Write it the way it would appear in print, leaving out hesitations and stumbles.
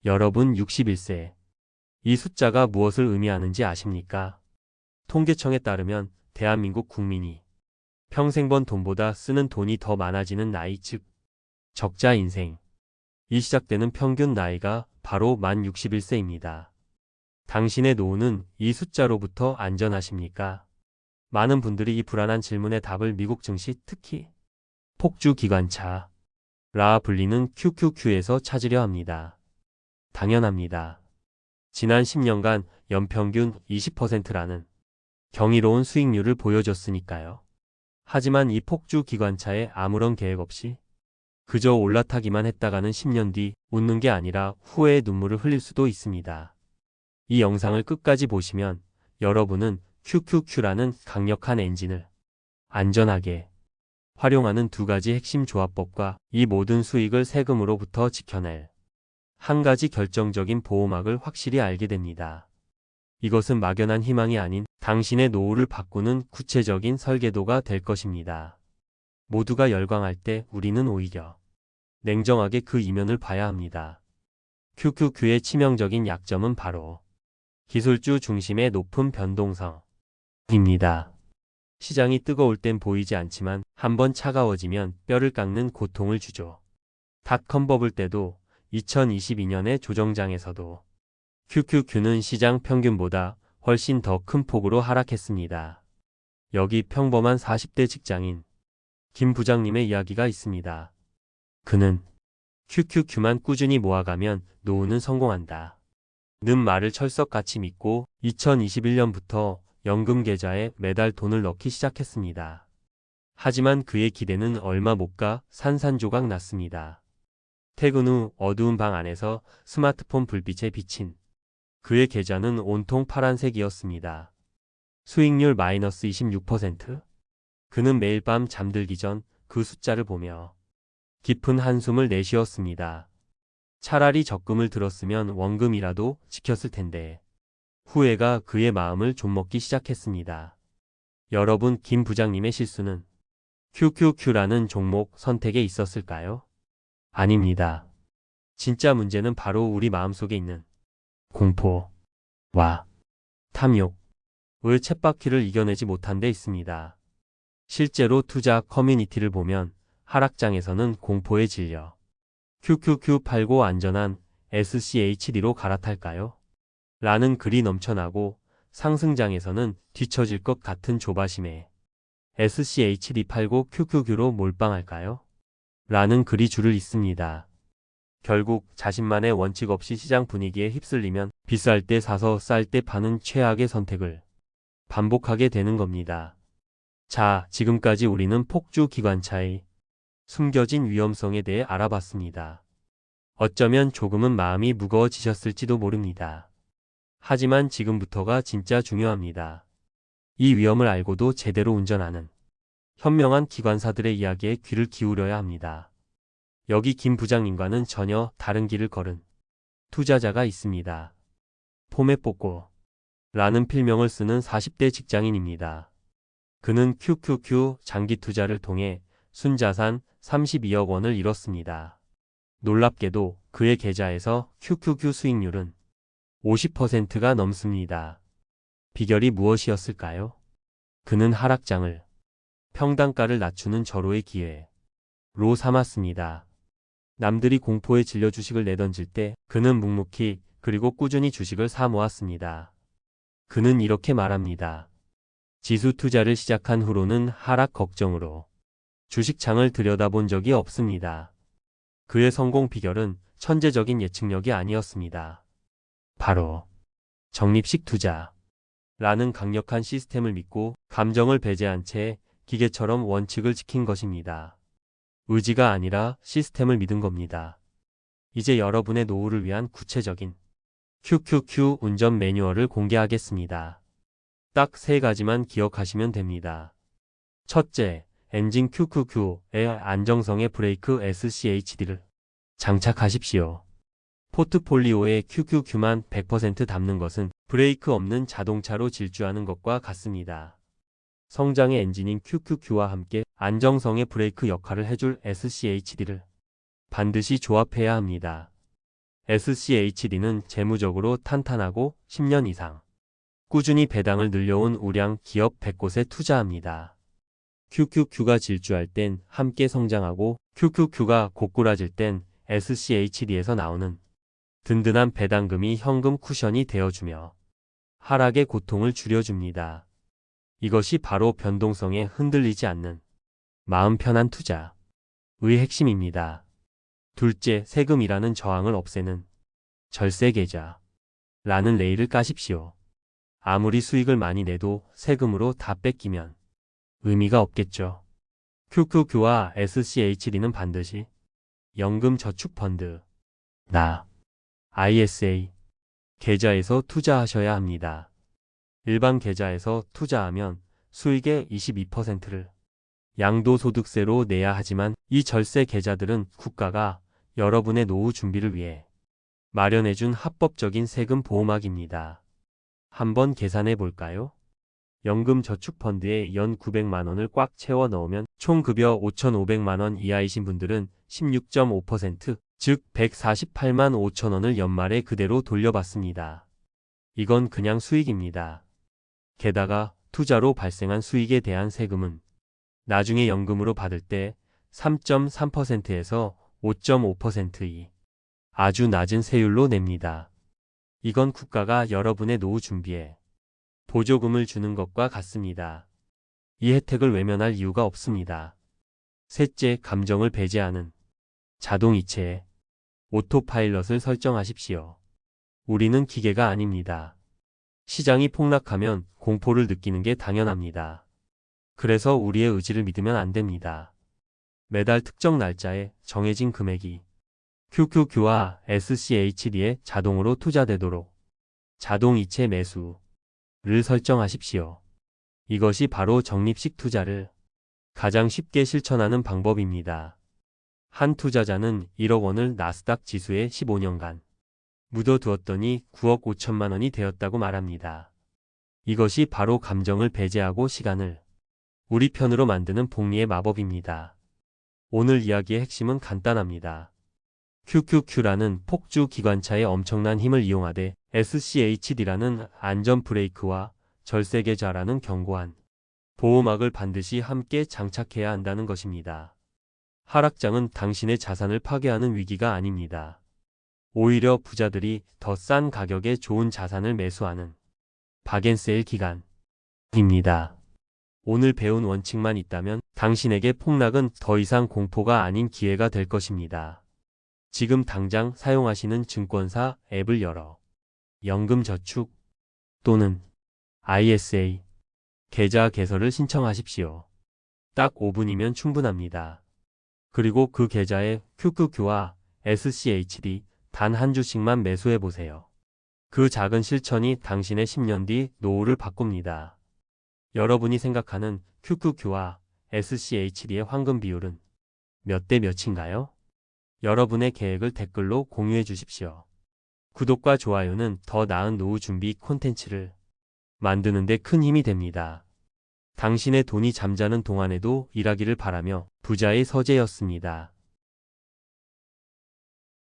여러분 61세. 이 숫자가 무엇을 의미하는지 아십니까? 통계청에 따르면 대한민국 국민이 평생 번 돈보다 쓰는 돈이 더 많아지는 나이, 즉 적자 인생. 이 시작되는 평균 나이가 바로 만 61세입니다. 당신의 노후는 이 숫자로부터 안전하십니까? 많은 분들이 이 불안한 질문의 답을 미국 증시, 특히 폭주 기관차 라 불리는 QQQ에서 찾으려 합니다. 당연합니다. 지난 10년간 연평균 20%라는 경이로운 수익률을 보여줬으니까요. 하지만 이 폭주 기관차에 아무런 계획 없이 그저 올라타기만 했다가는 10년 뒤 웃는 게 아니라 후회의 눈물을 흘릴 수도 있습니다. 이 영상을 끝까지 보시면 여러분은 QQQ라는 강력한 엔진을 안전하게 활용하는 두 가지 핵심 조합법과 이 모든 수익을 세금으로부터 지켜낼 한 가지 결정적인 보호막을 확실히 알게 됩니다. 이것은 막연한 희망이 아닌 당신의 노후를 바꾸는 구체적인 설계도가 될 것입니다. 모두가 열광할 때 우리는 오히려 냉정하게 그 이면을 봐야 합니다. QQQ의 치명적인 약점은 바로 기술주 중심의 높은 변동성입니다. 시장이 뜨거울 땐 보이지 않지만 한번 차가워지면 뼈를 깎는 고통을 주죠. 닷컴 버블 때도 2022년의 조정장에서도 QQQ는 시장 평균보다 훨씬 더 큰 폭으로 하락했습니다. 여기 평범한 40대 직장인 김 부장님의 이야기가 있습니다. 그는 QQQ만 꾸준히 모아가면 노후는 성공한다 는 말을 철석같이 믿고 2021년부터 연금 계좌에 매달 돈을 넣기 시작했습니다. 하지만 그의 기대는 얼마 못 가 산산조각 났습니다. 퇴근 후 어두운 방 안에서 스마트폰 불빛에 비친 그의 계좌는 온통 파란색이었습니다. 수익률 마이너스 26%? 그는 매일 밤 잠들기 전 그 숫자를 보며 깊은 한숨을 내쉬었습니다. 차라리 적금을 들었으면 원금이라도 지켰을 텐데. 후회가 그의 마음을 좀먹기 시작했습니다. 여러분, 김 부장님의 실수는 QQQ라는 종목 선택에 있었을까요? 아닙니다. 진짜 문제는 바로 우리 마음속에 있는 공포와 탐욕의 쳇바퀴를 이겨내지 못한 데 있습니다. 실제로 투자 커뮤니티를 보면 하락장에서는 공포에 질려 QQQ 팔고 안전한 SCHD로 갈아탈까요? 라는 글이 넘쳐나고 상승장에서는 뒤처질 것 같은 조바심에 SCHD 팔고 QQQ로 몰빵할까요? 라는 글이 줄을 잇습니다. 결국 자신만의 원칙 없이 시장 분위기에 휩쓸리면 비쌀 때 사서 쌀 때 파는 최악의 선택을 반복하게 되는 겁니다. 자, 지금까지 우리는 폭주 기관차의 숨겨진 위험성에 대해 알아봤습니다. 어쩌면 조금은 마음이 무거워지셨을지도 모릅니다. 하지만 지금부터가 진짜 중요합니다. 이 위험을 알고도 제대로 운전하는 현명한 기관사들의 이야기에 귀를 기울여야 합니다. 여기 김 부장님과는 전혀 다른 길을 걸은 투자자가 있습니다. 폼에 뽑고 라는 필명을 쓰는 40대 직장인입니다. 그는 QQQ 장기 투자를 통해 순자산 32억 원을 잃었습니다. 놀랍게도 그의 계좌에서 QQQ 수익률은 50%가 넘습니다. 비결이 무엇이었을까요? 그는 하락장을 평단가를 낮추는 절호의 기회로 삼았습니다. 남들이 공포에 질려 주식을 내던질 때 그는 묵묵히 그리고 꾸준히 주식을 사 모았습니다. 그는 이렇게 말합니다. 지수 투자를 시작한 후로는 하락 걱정으로 주식창을 들여다본 적이 없습니다. 그의 성공 비결은 천재적인 예측력이 아니었습니다. 바로 적립식 투자라는 강력한 시스템을 믿고 감정을 배제한 채 기계처럼 원칙을 지킨 것입니다. 의지가 아니라 시스템을 믿은 겁니다. 이제 여러분의 노후를 위한 구체적인 QQQ 운전 매뉴얼을 공개하겠습니다. 딱 3가지만 기억하시면 됩니다. 첫째, 엔진 QQQ의 안정성의 브레이크 SCHD를 장착하십시오. 포트폴리오에 QQQ만 100% 담는 것은 브레이크 없는 자동차로 질주하는 것과 같습니다. 성장의 엔진인 QQQ와 함께 안정성의 브레이크 역할을 해줄 SCHD를 반드시 조합해야 합니다. SCHD는 재무적으로 탄탄하고 10년 이상 꾸준히 배당을 늘려온 우량 기업 100곳에 투자합니다. QQQ가 질주할 땐 함께 성장하고 QQQ가 고꾸라질 땐 SCHD에서 나오는 든든한 배당금이 현금 쿠션이 되어주며 하락의 고통을 줄여줍니다. 이것이 바로 변동성에 흔들리지 않는 마음 편한 투자의 핵심입니다. 둘째, 세금이라는 저항을 없애는 절세계좌라는 레일을 까십시오. 아무리 수익을 많이 내도 세금으로 다 뺏기면 의미가 없겠죠. QQQ와 SCHD는 반드시 연금저축펀드, ISA 계좌에서 투자하셔야 합니다. 일반 계좌에서 투자하면 수익의 22%를 양도소득세로 내야 하지만 이 절세 계좌들은 국가가 여러분의 노후 준비를 위해 마련해준 합법적인 세금 보호막입니다. 한번 계산해 볼까요? 연금저축펀드에 연 900만 원을 꽉 채워 넣으면 총 급여 5,500만 원 이하이신 분들은 16.5%, 즉 148만 5천 원을 연말에 그대로 돌려받습니다. 이건 그냥 수익입니다. 게다가 투자로 발생한 수익에 대한 세금은 나중에 연금으로 받을 때 3.3%에서 5.5%이 아주 낮은 세율로 냅니다. 이건 국가가 여러분의 노후 준비에 보조금을 주는 것과 같습니다. 이 혜택을 외면할 이유가 없습니다. 셋째, 감정을 배제하는 자동이체 오토파일럿을 설정하십시오. 우리는 기계가 아닙니다. 시장이 폭락하면 공포를 느끼는 게 당연합니다. 그래서 우리의 의지를 믿으면 안 됩니다. 매달 특정 날짜에 정해진 금액이 QQQ와 SCHD에 자동으로 투자되도록 자동이체 매수를 설정하십시오. 이것이 바로 적립식 투자를 가장 쉽게 실천하는 방법입니다. 한 투자자는 1억 원을 나스닥 지수에 15년간 묻어두었더니 9억 5천만 원이 되었다고 말합니다. 이것이 바로 감정을 배제하고 시간을 우리 편으로 만드는 복리의 마법입니다. 오늘 이야기의 핵심은 간단합니다. QQQ라는 폭주 기관차의 엄청난 힘을 이용하되 SCHD라는 안전 브레이크와 절세계좌라는 견고한 보호막을 반드시 함께 장착해야 한다는 것입니다. 하락장은 당신의 자산을 파괴하는 위기가 아닙니다. 오히려 부자들이 더 싼 가격에 좋은 자산을 매수하는 박앤세일 기간입니다. 오늘 배운 원칙만 있다면 당신에게 폭락은 더 이상 공포가 아닌 기회가 될 것입니다. 지금 당장 사용하시는 증권사 앱을 열어 연금저축 또는 ISA 계좌 개설을 신청하십시오. 딱 5분이면 충분합니다. 그리고 그 계좌에 QQQ와 SCHD 단 한 주씩만 매수해 보세요. 그 작은 실천이 당신의 10년 뒤 노후를 바꿉니다. 여러분이 생각하는 QQQ와 SCHD의 황금 비율은 몇 대 몇인가요? 여러분의 계획을 댓글로 공유해 주십시오. 구독과 좋아요는 더 나은 노후 준비 콘텐츠를 만드는 데 큰 힘이 됩니다. 당신의 돈이 잠자는 동안에도 일하기를 바라며 부자의 서재였습니다.